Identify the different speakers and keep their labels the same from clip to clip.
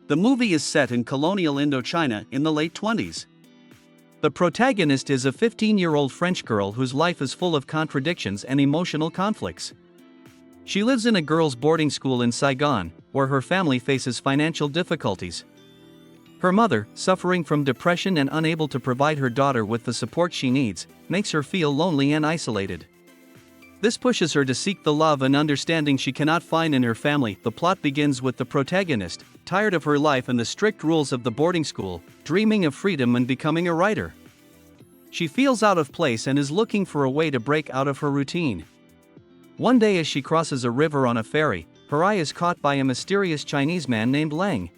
Speaker 1: The movie is set in colonial Indochina in the late 20s. The protagonist is a 15-year-old French girl whose life is full of contradictions and emotional conflicts. She lives in a girls' boarding school in Saigon, where her family faces financial difficulties. Her mother, suffering from depression and unable to provide her daughter with the support she needs, makes her feel lonely and isolated. This pushes her to seek the love and understanding she cannot find in her family. The plot begins with the protagonist, tired of her life and the strict rules of the boarding school, dreaming of freedom and becoming a writer. She feels out of place and is looking for a way to break out of her routine. One day as she crosses a river on a ferry, her eye is caught by a mysterious Chinese man named Lang.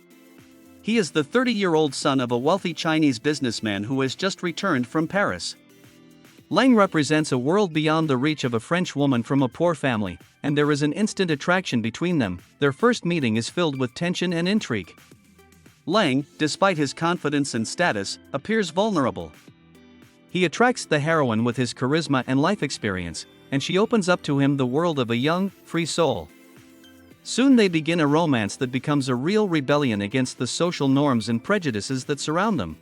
Speaker 1: He is the 30-year-old son of a wealthy Chinese businessman who has just returned from Paris. Lang represents a world beyond the reach of a French woman from a poor family, and there is an instant attraction between them. Their first meeting is filled with tension and intrigue. Lang, despite his confidence and status, appears vulnerable. He attracts the heroine with his charisma and life experience, and she opens up to him the world of a young, free soul. Soon they begin a romance that becomes a real rebellion against the social norms and prejudices that surround them.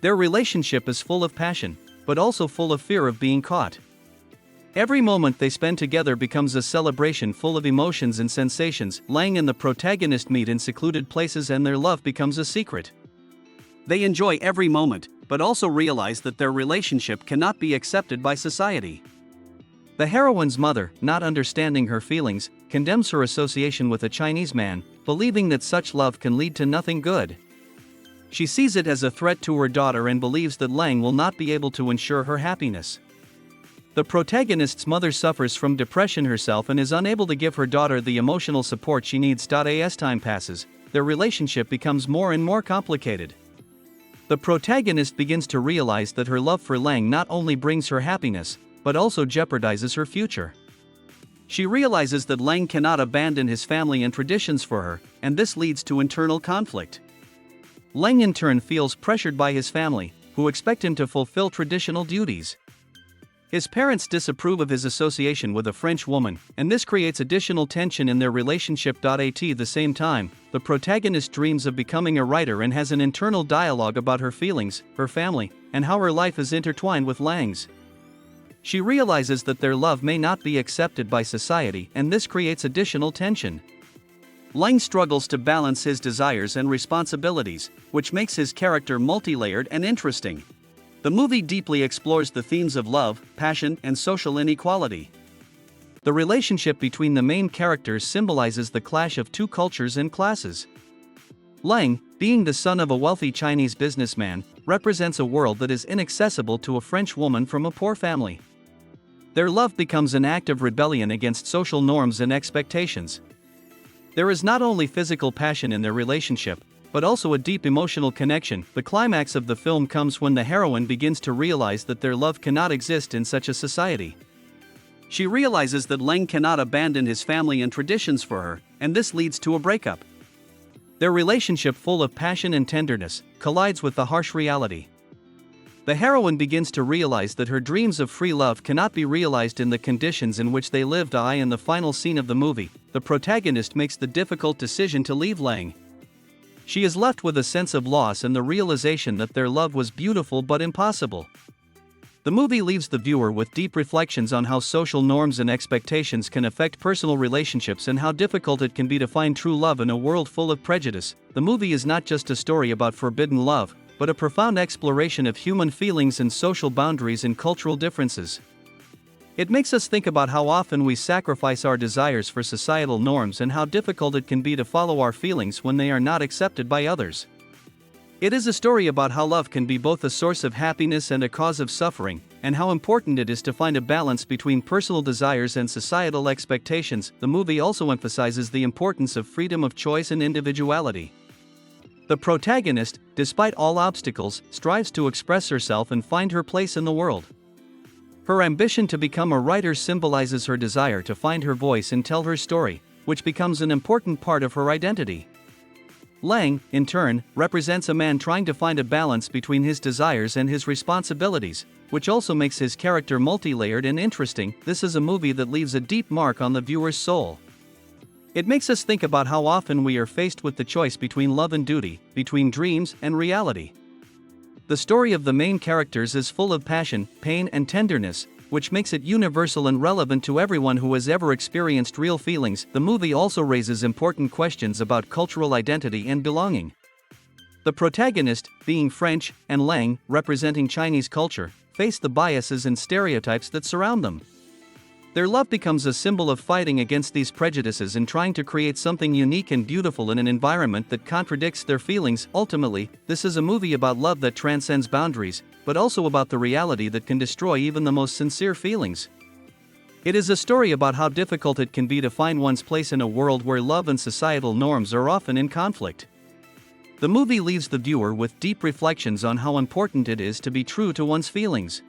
Speaker 1: Their relationship is full of passion, but also full of fear of being caught. Every moment they spend together becomes a celebration full of emotions and sensations. Lang and the protagonist meet in secluded places and their love becomes a secret. They enjoy every moment, but also realize that their relationship cannot be accepted by society. The heroine's mother, not understanding her feelings, condemns her association with a Chinese man, believing that such love can lead to nothing good. She sees it as a threat to her daughter and believes that Lang will not be able to ensure her happiness. The protagonist's mother suffers from depression herself and is unable to give her daughter the emotional support she needs. As time passes, their relationship becomes more and more complicated. The protagonist begins to realize that her love for Lang not only brings her happiness, but also jeopardizes her future. She realizes that Lang cannot abandon his family and traditions for her, and this leads to internal conflict. Lang in turn feels pressured by his family, who expect him to fulfill traditional duties. His parents disapprove of his association with a French woman, and this creates additional tension in their relationship. At the same time, the protagonist dreams of becoming a writer and has an internal dialogue about her feelings, her family, and how her life is intertwined with Lang's. She realizes that their love may not be accepted by society, and this creates additional tension. Lang struggles to balance his desires and responsibilities, which makes his character multi-layered and interesting. The movie deeply explores the themes of love, passion, and social inequality. The relationship between the main characters symbolizes the clash of two cultures and classes. Lang, being the son of a wealthy Chinese businessman, represents a world that is inaccessible to a French woman from a poor family. Their love becomes an act of rebellion against social norms and expectations. There is not only physical passion in their relationship, but also a deep emotional connection. The climax of the film comes when the heroine begins to realize that their love cannot exist in such a society. She realizes that Lang cannot abandon his family and traditions for her, and this leads to a breakup. Their relationship, full of passion and tenderness, collides with the harsh reality. The heroine begins to realize that her dreams of free love cannot be realized in the conditions in which they lived. In the final scene of the movie, the protagonist makes the difficult decision to leave Lang. She is left with a sense of loss and the realization that their love was beautiful but impossible. The movie leaves the viewer with deep reflections on how social norms and expectations can affect personal relationships and how difficult it can be to find true love in a world full of prejudice. The movie is not just a story about forbidden love, but a profound exploration of human feelings and social boundaries and cultural differences. It makes us think about how often we sacrifice our desires for societal norms and how difficult it can be to follow our feelings when they are not accepted by others. It is a story about how love can be both a source of happiness and a cause of suffering, and how important it is to find a balance between personal desires and societal expectations. The movie also emphasizes the importance of freedom of choice and individuality. The protagonist, despite all obstacles, strives to express herself and find her place in the world. Her ambition to become a writer symbolizes her desire to find her voice and tell her story, which becomes an important part of her identity. Lang, in turn, represents a man trying to find a balance between his desires and his responsibilities, which also makes his character multi-layered and interesting. This is a movie that leaves a deep mark on the viewer's soul. It makes us think about how often we are faced with the choice between love and duty, between dreams and reality. The story of the main characters is full of passion, pain, and tenderness, which makes it universal and relevant to everyone who has ever experienced real feelings. The movie also raises important questions about cultural identity and belonging. The protagonist, being French, and Lang, representing Chinese culture, face the biases and stereotypes that surround them. Their love becomes a symbol of fighting against these prejudices and trying to create something unique and beautiful in an environment that contradicts their feelings. Ultimately, this is a movie about love that transcends boundaries, but also about the reality that can destroy even the most sincere feelings. It is a story about how difficult it can be to find one's place in a world where love and societal norms are often in conflict. The movie leaves the viewer with deep reflections on how important it is to be true to one's feelings.